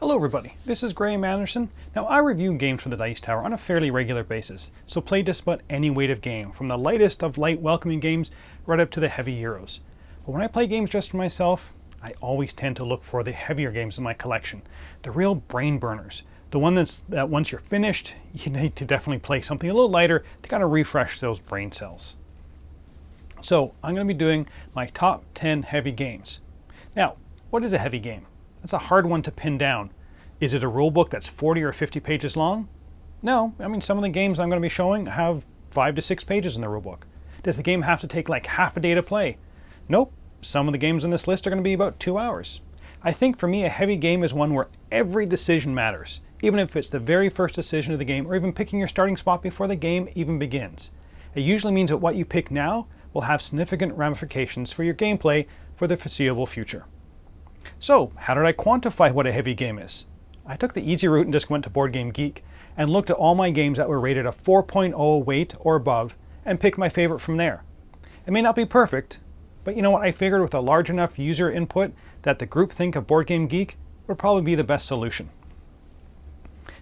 Hello everybody, this is Graeme Anderson. Now I review games for the Dice Tower on a fairly regular basis, so play just about any weight of game, from the lightest of light welcoming games right up to the heavy Euros. But when I play games just for myself, I always tend to look for the heavier games in my collection, the real brain burners, the one that once you're finished, you need to definitely play something a little lighter to kind of refresh those brain cells. So I'm going to be doing my top 10 heavy games. Now, what is a heavy game? That's a hard one to pin down. Is it a rule book that's 40 or 50 pages long? No, I mean some of the games I'm going to be showing have 5 to 6 pages in the rule book. Does the game have to take like half a day to play? Nope, some of the games on this list are going to be about 2 hours. I think for me a heavy game is one where every decision matters, even if it's the very first decision of the game or even picking your starting spot before the game even begins. It usually means that what you pick now will have significant ramifications for your gameplay for the foreseeable future. So, how did I quantify what a heavy game is? I took the easy route and just went to Board Game Geek and looked at all my games that were rated a 4.0 weight or above and picked my favorite from there. It may not be perfect, but you know what, I figured with a large enough user input that the groupthink of Board Game Geek would probably be the best solution.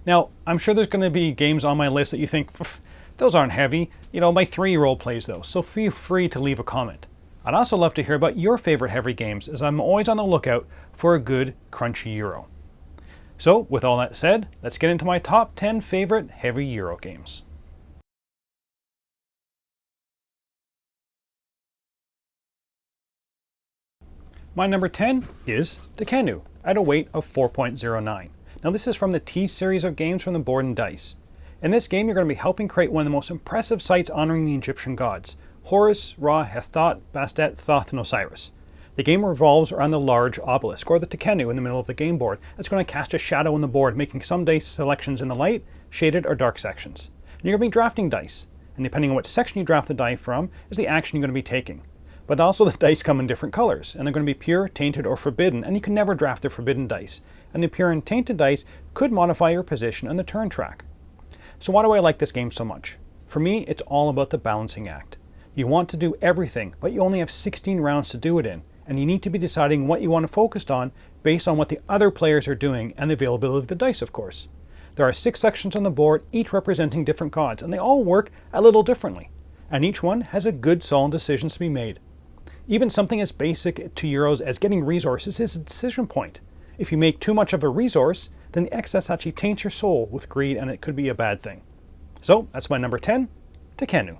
Now, I'm sure there's going to be games on my list that you think, those aren't heavy. You know, my 3-year-old plays those, so feel free to leave a comment. I'd also love to hear about your favorite heavy games, as I'm always on the lookout for a good, crunchy Euro. So, with all that said, let's get into my top 10 favorite heavy Euro games. My number 10 is Tekhenu, at a weight of 4.09. Now this is from the T series of games from the Board and Dice. In this game, you're going to be helping create one of the most impressive sites honoring the Egyptian gods, Horus, Ra, Hethot, Bastet, Thoth, and Osiris. The game revolves around the large obelisk, or the Tekhenu, in the middle of the game board. It's going to cast a shadow on the board, making some dice selections in the light, shaded, or dark sections. And you're going to be drafting dice, and depending on which section you draft the die from, is the action you're going to be taking. But also the dice come in different colors, and they're going to be pure, tainted, or forbidden, and you can never draft the forbidden dice. And the pure and tainted dice could modify your position on the turn track. So why do I like this game so much? For me, it's all about the balancing act. You want to do everything, but you only have 16 rounds to do it in, and you need to be deciding what you want to focus on based on what the other players are doing and the availability of the dice, of course. There are 6 sections on the board, each representing different gods, and they all work a little differently, and each one has a good solid decisions to be made. Even something as basic to Euros as getting resources is a decision point. If you make too much of a resource, then the excess actually taints your soul with greed, and it could be a bad thing. So that's my number 10, Tekhenu.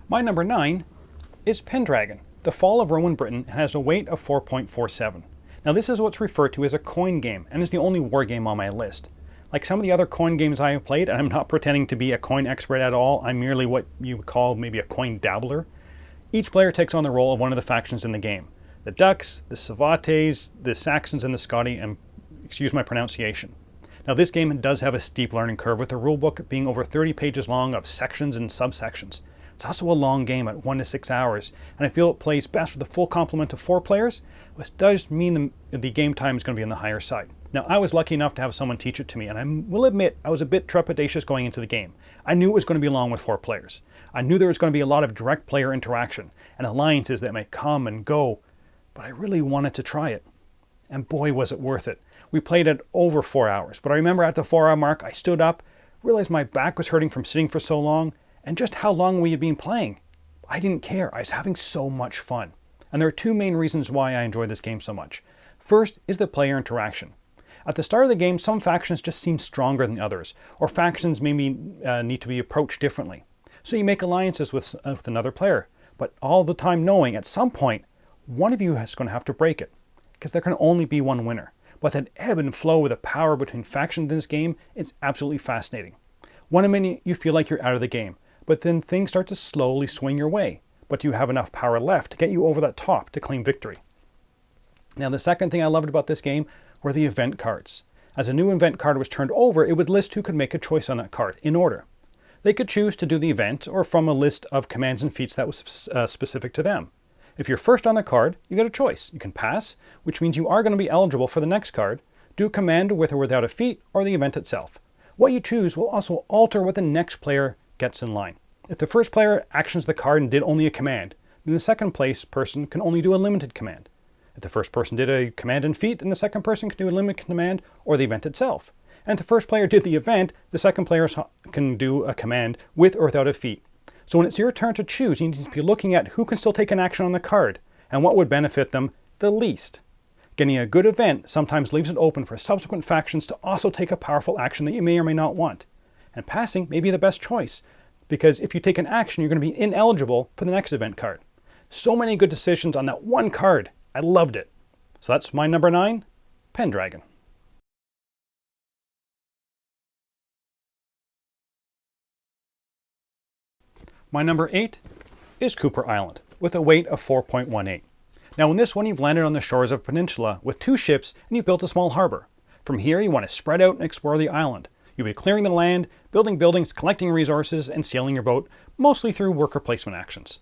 My number 9 is Pendragon, The Fall of Roman Britain, and has a weight of 4.47. Now this is what's referred to as a coin game, and is the only war game on my list. Like some of the other coin games I have played, and I'm not pretending to be a coin expert at all, I'm merely what you would call maybe a coin dabbler. Each player takes on the role of one of the factions in the game. The Dutch, the Savates, the Saxons, and the Scoti, and excuse my pronunciation. Now this game does have a steep learning curve, with the rulebook being over 30 pages long of sections and subsections. It's also a long game at 1 to 6 hours, and I feel it plays best with a full complement of 4 players, which does mean the game time is going to be on the higher side. Now, I was lucky enough to have someone teach it to me, and I will admit I was a bit trepidatious going into the game. I knew it was going to be long with 4 players. I knew there was going to be a lot of direct player interaction, and alliances that may come and go, but I really wanted to try it. And boy, was it worth it. We played it over 4 hours, but I remember at the 4-hour mark, I stood up, realized my back was hurting from sitting for so long, and just how long we had been playing. I didn't care. I was having so much fun. And there are 2 main reasons why I enjoy this game so much. First is the player interaction. At the start of the game, some factions just seem stronger than others, or factions maybe need to be approached differently. So you make alliances with another player, but all the time knowing at some point, one of you is going to have to break it, because there can only be one winner. But that ebb and flow with the power between factions in this game, it's absolutely fascinating. One minute you feel like you're out of the game, but then things start to slowly swing your way, but you have enough power left to get you over that top to claim victory. Now the second thing I loved about this game were the event cards. As a new event card was turned over, it would list who could make a choice on that card, in order. They could choose to do the event, or from a list of commands and feats that was specific to them. If you're first on the card, you get a choice. You can pass, which means you are going to be eligible for the next card, do a command with or without a feat, or the event itself. What you choose will also alter what the next player gets in line. If the first player actions the card and did only a command, then the second place person can only do a limited command. If the first person did a command and feat, then the second person can do a limited command or the event itself. And if the first player did the event, the second player can do a command with or without a feat. So when it's your turn to choose, you need to be looking at who can still take an action on the card and what would benefit them the least. Getting a good event sometimes leaves it open for subsequent factions to also take a powerful action that you may or may not want. And passing may be the best choice, because if you take an action, you're going to be ineligible for the next event card. So many good decisions on that one card. I loved it. So that's my number 9, Pendragon. My number 8 is Cooper Island, with a weight of 4.18. Now in this one, you've landed on the shores of a peninsula with 2 ships and you've built a small harbor. From here, you want to spread out and explore the island. You'll be clearing the land, building buildings, collecting resources, and sailing your boat, mostly through worker placement actions.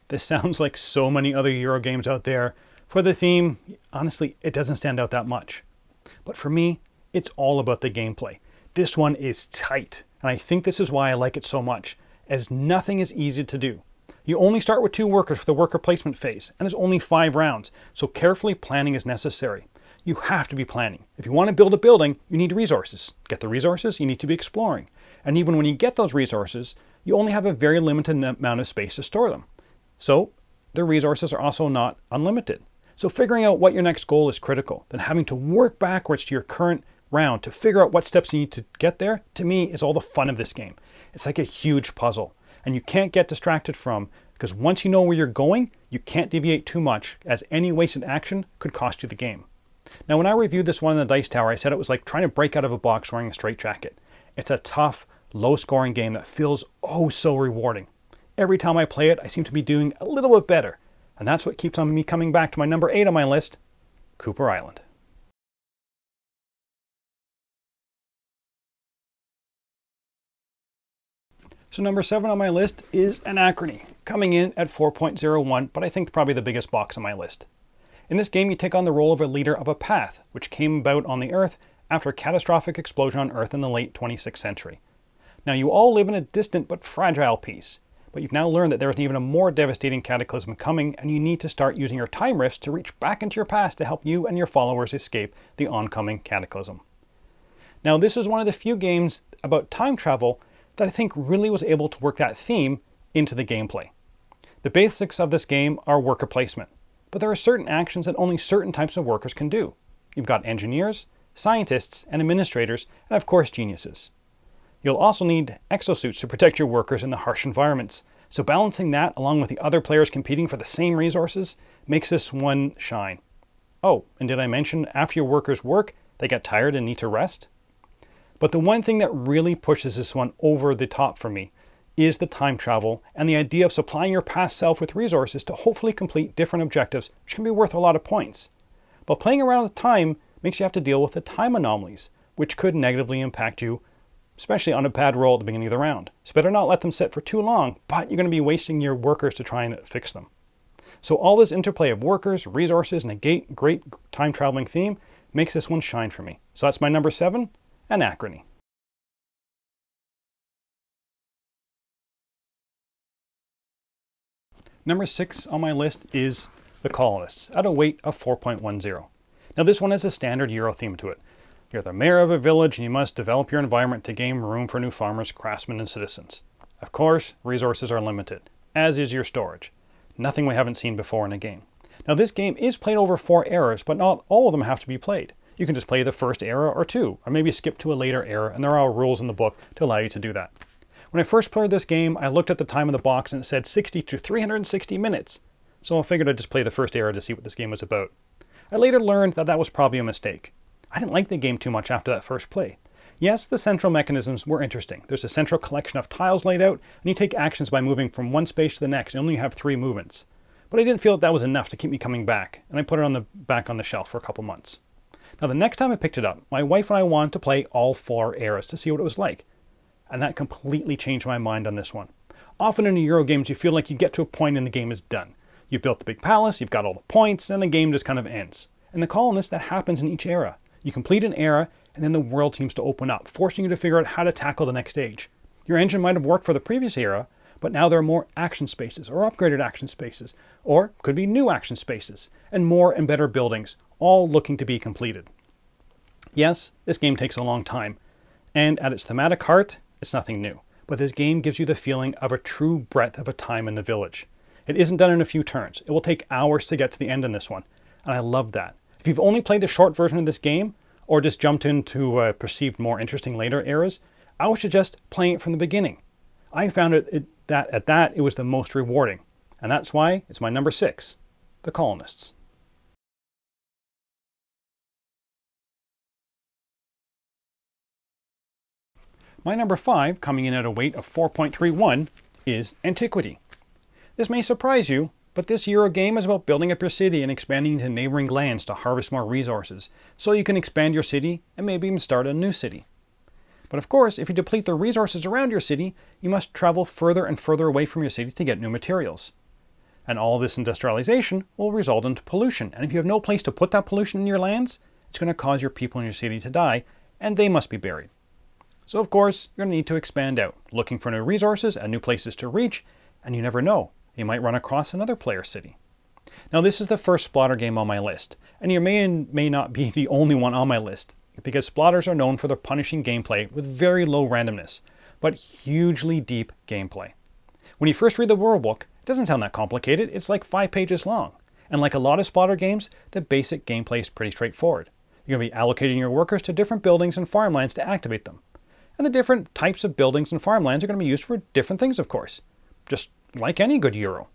This sounds like so many other Euro games out there. For the theme, honestly, it doesn't stand out that much. But for me, it's all about the gameplay. This one is tight, and I think this is why I like it so much, as nothing is easy to do. You only start with 2 workers for the worker placement phase, and there's only 5 rounds, so carefully planning is necessary. You have to be planning. If you want to build a building, you need resources. Get the resources, you need to be exploring. And even when you get those resources, you only have a very limited amount of space to store them. So the resources are also not unlimited. So figuring out what your next goal is critical. Then having to work backwards to your current round to figure out what steps you need to get there, to me, is all the fun of this game. It's like a huge puzzle. And you can't get distracted from, because once you know where you're going, you can't deviate too much, as any wasted action could cost you the game. Now when I reviewed this one in the Dice Tower, I said it was like trying to break out of a box wearing a straitjacket. It's a tough, low-scoring game that feels oh so rewarding. Every time I play it, I seem to be doing a little bit better. And that's what keeps on me coming back to my number 8 on my list, Cooper Island. So number 7 on my list is Anachrony, coming in at 4.01, but I think probably the biggest box on my list. In this game, you take on the role of a leader of a path, which came about on the Earth after a catastrophic explosion on Earth in the late 26th century. Now, you all live in a distant but fragile peace, but you've now learned that there is even a more devastating cataclysm coming, and you need to start using your time rifts to reach back into your past to help you and your followers escape the oncoming cataclysm. Now, this is one of the few games about time travel that I think really was able to work that theme into the gameplay. The basics of this game are worker placement, but there are certain actions that only certain types of workers can do. You've got engineers, scientists, and administrators, and of course geniuses. You'll also need exosuits to protect your workers in the harsh environments, so balancing that along with the other players competing for the same resources makes this one shine. Oh, and did I mention after your workers work, they get tired and need to rest? But the one thing that really pushes this one over the top for me is the time travel and the idea of supplying your past self with resources to hopefully complete different objectives, which can be worth a lot of points. But playing around with time makes you have to deal with the time anomalies, which could negatively impact you, especially on a bad roll at the beginning of the round. So better not let them sit for too long, but you're going to be wasting your workers to try and fix them. So all this interplay of workers, resources, and a great time traveling theme makes this one shine for me. So that's my number 7, Anachrony. Number 6 on my list is The Colonists, at a weight of 4.10. Now this one has a standard Euro theme to it. You're the mayor of a village and you must develop your environment to gain room for new farmers, craftsmen, and citizens. Of course, resources are limited, as is your storage. Nothing we haven't seen before in a game. Now this game is played over 4 eras, but not all of them have to be played. You can just play the first era or 2, or maybe skip to a later era, and there are rules in the book to allow you to do that. When I first played this game, I looked at the time of the box and it said 60 to 360 minutes. So I figured I'd just play the first era to see what this game was about. I later learned that that was probably a mistake. I didn't like the game too much after that first play. Yes, the central mechanisms were interesting. There's a central collection of tiles laid out, and you take actions by moving from one space to the next, and only have 3 movements. But I didn't feel that was enough to keep me coming back, and I put it back on the shelf for a couple months. Now the next time I picked it up, my wife and I wanted to play all 4 eras to see what it was like. And that completely changed my mind on this one. Often in the Euro games, you feel like you get to a point and the game is done. You've built the big palace, you've got all the points, and the game just kind of ends. In the Colonists, that happens in each era. You complete an era, and then the world seems to open up, forcing you to figure out how to tackle the next stage. Your engine might have worked for the previous era, But now there are more action spaces, or upgraded action spaces, or could be new action spaces, and more and better buildings, all looking to be completed. Yes, this game takes a long time, and at its thematic heart, it's nothing new. But this game gives you the feeling of a true breadth of a time in the village. It isn't done in a few turns. It will take hours to get to the end in this one, and I love that. If you've only played the short version of this game, or just jumped into perceived more interesting later eras, I would suggest playing it from the beginning. I found that it was the most rewarding, and that's why it's my number 6, The Colonists. My number 5, coming in at a weight of 4.31, is Antiquity. This may surprise you, but this Euro game is about building up your city and expanding into neighboring lands to harvest more resources, so you can expand your city and maybe even start a new city. But of course, if you deplete the resources around your city, you must travel further and further away from your city to get new materials. And all of this industrialization will result into pollution, and if you have no place to put that pollution in your lands, it's going to cause your people in your city to die, and they must be buried. So of course, you're going to need to expand out, looking for new resources and new places to reach, and you never know, you might run across another player's city. Now this is the first Splotter game on my list, and you may not be the only one on my list, because Splotters are known for their punishing gameplay with very low randomness, but hugely deep gameplay. When you first read the rulebook, it doesn't sound that complicated, it's like 5 pages long, and like a lot of Splotter games, the basic gameplay is pretty straightforward. You're going to be allocating your workers to different buildings and farmlands to activate them. And the different types of buildings and farmlands are going to be used for different things, of course, just like any good Euro.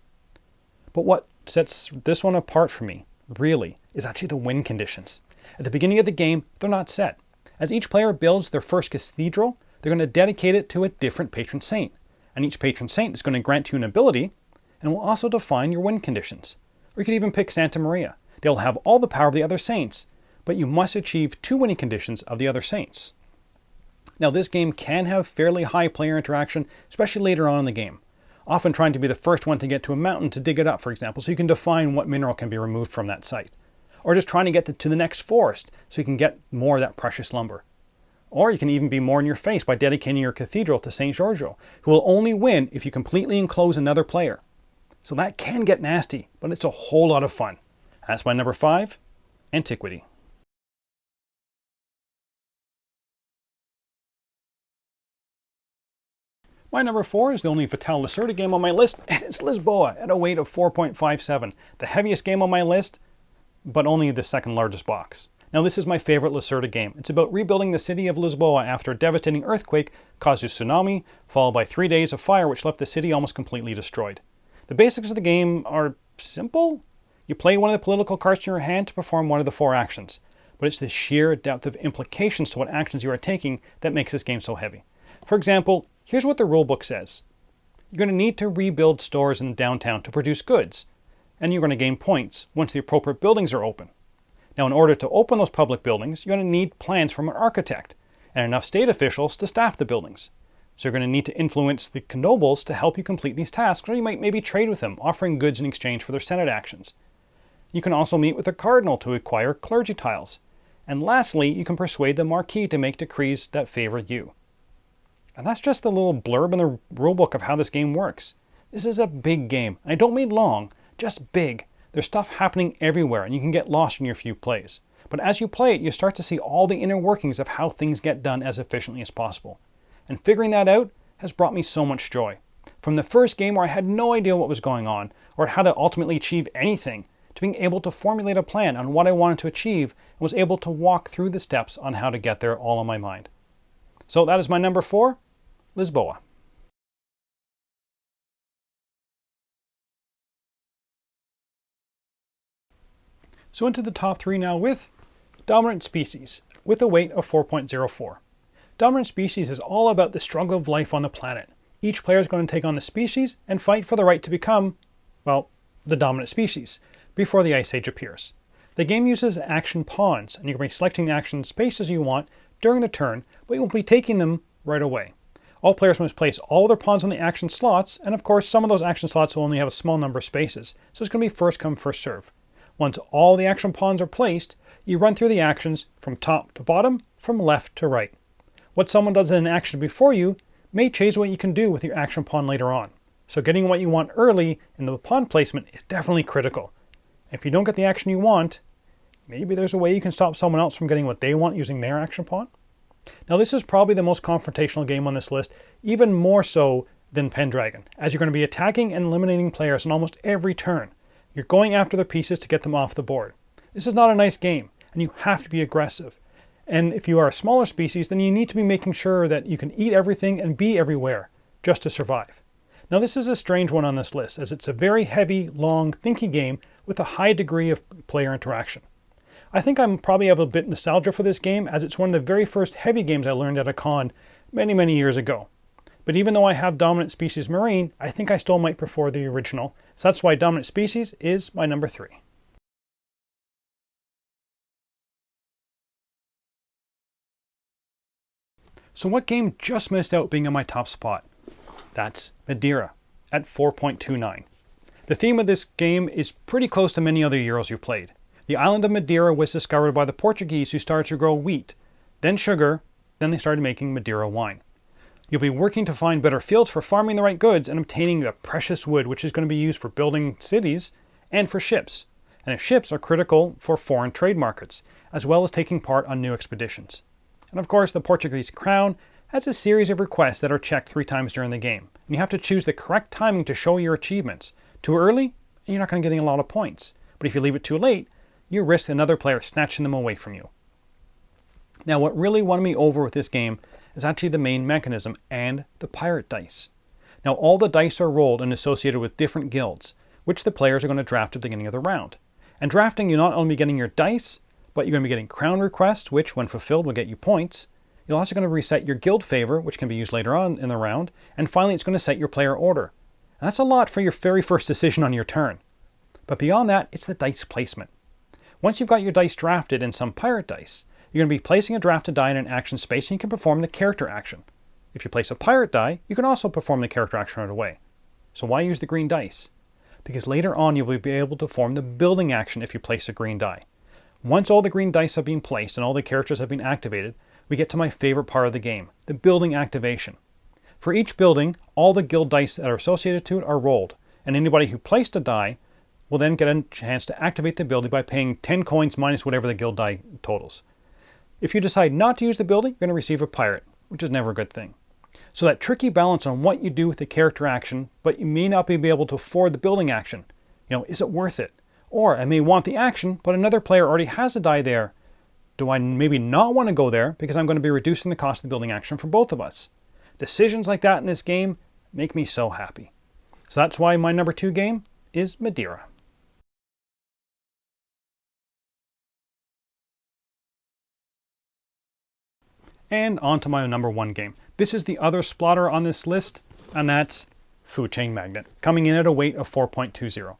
But what sets this one apart for me, really, is actually the win conditions. At the beginning of the game, they're not set. As each player builds their first cathedral, they're going to dedicate it to a different patron saint. And each patron saint is going to grant you an ability, and will also define your win conditions. Or you could even pick Santa Maria. They'll have all the power of the other saints, but you must achieve 2 winning conditions of the other saints. Now this game can have fairly high player interaction, especially later on in the game. Often trying to be the first one to get to a mountain to dig it up, for example, so you can define what mineral can be removed from that site. Or just trying to get to the next forest, so you can get more of that precious lumber. Or you can even be more in your face by dedicating your cathedral to St. Giorgio, who will only win if you completely enclose another player. So that can get nasty, but it's a whole lot of fun. That's my number 5, Antiquity. My number 4 is the only Vital Lacerda game on my list, and it's Lisboa at a weight of 4.57, the heaviest game on my list, but only the second largest box. Now this is my favorite Lacerda game. It's about rebuilding the city of Lisboa after a devastating earthquake caused a tsunami, followed by 3 days of fire which left the city almost completely destroyed. The basics of the game are simple. You play one of the political cards in your hand to perform one of the 4 actions, but it's the sheer depth of implications to what actions you are taking that makes this game so heavy. For example, here's what the rulebook says. You're going to need to rebuild stores in downtown to produce goods, and you're going to gain points once the appropriate buildings are open. Now in order to open those public buildings, you're going to need plans from an architect and enough state officials to staff the buildings. So you're going to need to influence the nobles to help you complete these tasks, or you might maybe trade with them, offering goods in exchange for their senate actions. You can also meet with the cardinal to acquire clergy tiles. And lastly, you can persuade the marquis to make decrees that favor you. And that's just a little blurb in the rulebook of how this game works. This is a big game, and I don't mean long, just big. There's stuff happening everywhere, and you can get lost in your few plays. But as you play it, you start to see all the inner workings of how things get done as efficiently as possible. And figuring that out has brought me so much joy. From the first game where I had no idea what was going on, or how to ultimately achieve anything, to being able to formulate a plan on what I wanted to achieve, and was able to walk through the steps on how to get there all in my mind. So that is my number 4, Lisboa. So into the top 3 now with Dominant Species, with a weight of 4.04. Dominant Species is all about the struggle of life on the planet. Each player is going to take on the species and fight for the right to become, well, the dominant species, before the Ice Age appears. The game uses action pawns, and you can be selecting the action spaces you want during the turn, but you won't be taking them right away. All players must place all their pawns on the action slots, and of course some of those action slots will only have a small number of spaces, so it's going to be first come, first serve. Once all the action pawns are placed, you run through the actions from top to bottom, from left to right. What someone does in an action before you may change what you can do with your action pawn later on. So getting what you want early in the pawn placement is definitely critical. If you don't get the action you want, maybe there's a way you can stop someone else from getting what they want using their action pawn. Now this is probably the most confrontational game on this list, even more so than Pendragon, as you're going to be attacking and eliminating players on almost every turn. You're going after their pieces to get them off the board. This is not a nice game, and you have to be aggressive. And if you are a smaller species, then you need to be making sure that you can eat everything and be everywhere just to survive. Now this is a strange one on this list, as it's a very heavy, long, thinky game with a high degree of player interaction. I think I'm probably have a bit nostalgia for this game, as it's one of the very first heavy games I learned at a con many years ago. But even though I have Dominant Species Marine, I think I still might prefer the original, so that's why Dominant Species is my number 3. So what game just missed out being in my top spot? That's Madeira, at 4.29. The theme of this game is pretty close to many other Euros you played. The island of Madeira was discovered by the Portuguese, who started to grow wheat, then sugar, then they started making Madeira wine. You'll be working to find better fields for farming the right goods and obtaining the precious wood, which is going to be used for building cities and for ships. And ships are critical for foreign trade markets, as well as taking part on new expeditions. And of course, the Portuguese crown has a series of requests that are checked 3 times during the game. And you have to choose the correct timing to show your achievements. Too early, you're not going to get a lot of points. But if you leave it too late, you risk another player snatching them away from you. Now what really won me over with this game is actually the main mechanism and the pirate dice. Now all the dice are rolled and associated with different guilds, which the players are going to draft at the beginning of the round. And drafting, you're not only getting your dice, but you're going to be getting crown requests, which when fulfilled will get you points. You're also going to reset your guild favor, which can be used later on in the round. And finally, it's going to set your player order. And that's a lot for your very first decision on your turn. But beyond that, it's the dice placement. Once you've got your dice drafted in some pirate dice, you're going to be placing a drafted die in an action space and you can perform the character action. If you place a pirate die, you can also perform the character action right away. So why use the green dice? Because later on you will be able to perform the building action if you place a green die. Once all the green dice have been placed and all the characters have been activated, we get to my favorite part of the game, the building activation. For each building, all the guild dice that are associated to it are rolled, and anybody who placed a die will then get a chance to activate the building by paying 10 coins minus whatever the guild die totals. If you decide not to use the building, you're going to receive a pirate, which is never a good thing. So that tricky balance on what you do with the character action, but you may not be able to afford the building action. Is it worth it? Or I may want the action, but another player already has a die there. Do I maybe not want to go there because I'm going to be reducing the cost of the building action for both of us? Decisions like that in this game make me so happy. So that's why my number 2 game is Madeira. And on to my number 1 game. This is the other splotter on this list, and that's Food Chain Magnate, coming in at a weight of 4.20.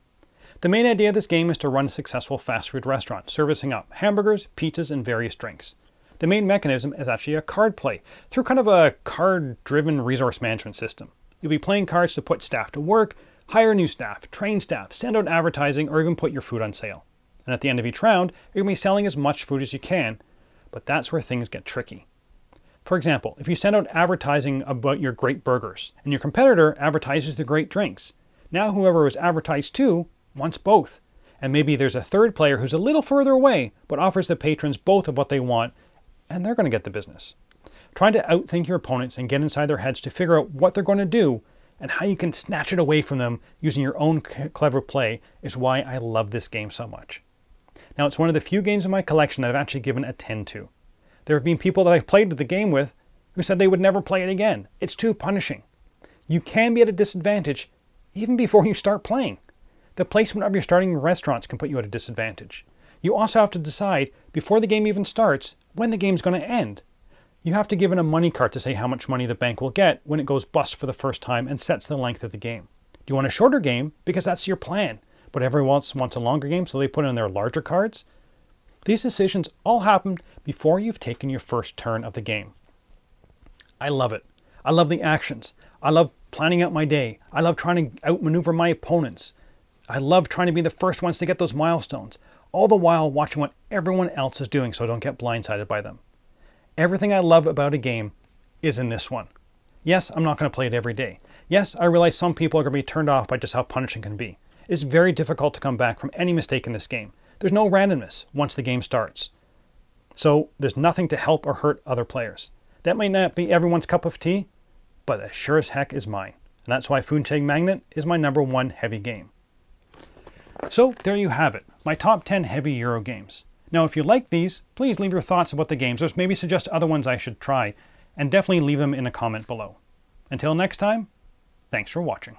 The main idea of this game is to run a successful fast food restaurant, servicing up hamburgers, pizzas, and various drinks. The main mechanism is actually a card play, through kind of a card-driven resource management system. You'll be playing cards to put staff to work, hire new staff, train staff, send out advertising, or even put your food on sale. And at the end of each round, you're going to be selling as much food as you can, but that's where things get tricky. For example, if you send out advertising about your great burgers, and your competitor advertises the great drinks, now whoever was advertised to wants both. And maybe there's a third player who's a little further away, but offers the patrons both of what they want, and they're going to get the business. Trying to outthink your opponents and get inside their heads to figure out what they're going to do, and how you can snatch it away from them using your own clever play is why I love this game so much. Now, it's one of the few games in my collection that I've actually given a 10 to. There have been people that I've played the game with who said they would never play it again. It's too punishing. You can be at a disadvantage even before you start playing. The placement of your starting restaurants can put you at a disadvantage. You also have to decide, before the game even starts, when the game's going to end. You have to give in a money card to say how much money the bank will get when it goes bust for the first time and sets the length of the game. Do you want a shorter game? Because that's your plan. But everyone else wants a longer game, so they put in their larger cards. These decisions all happen before you've taken your first turn of the game. I love it. I love the actions. I love planning out my day. I love trying to outmaneuver my opponents. I love trying to be the first ones to get those milestones, all the while watching what everyone else is doing so I don't get blindsided by them. Everything I love about a game is in this one. Yes, I'm not going to play it every day. Yes, I realize some people are going to be turned off by just how punishing it can be. It's very difficult to come back from any mistake in this game. There's no randomness once the game starts. So there's nothing to help or hurt other players. That may not be everyone's cup of tea, but it sure as heck is mine. And that's why Food Chain Magnate is my #1 heavy game. So there you have it, my top 10 heavy Euro games. Now if you like these, please leave your thoughts about the games, or maybe suggest other ones I should try, and definitely leave them in a comment below. Until next time, thanks for watching.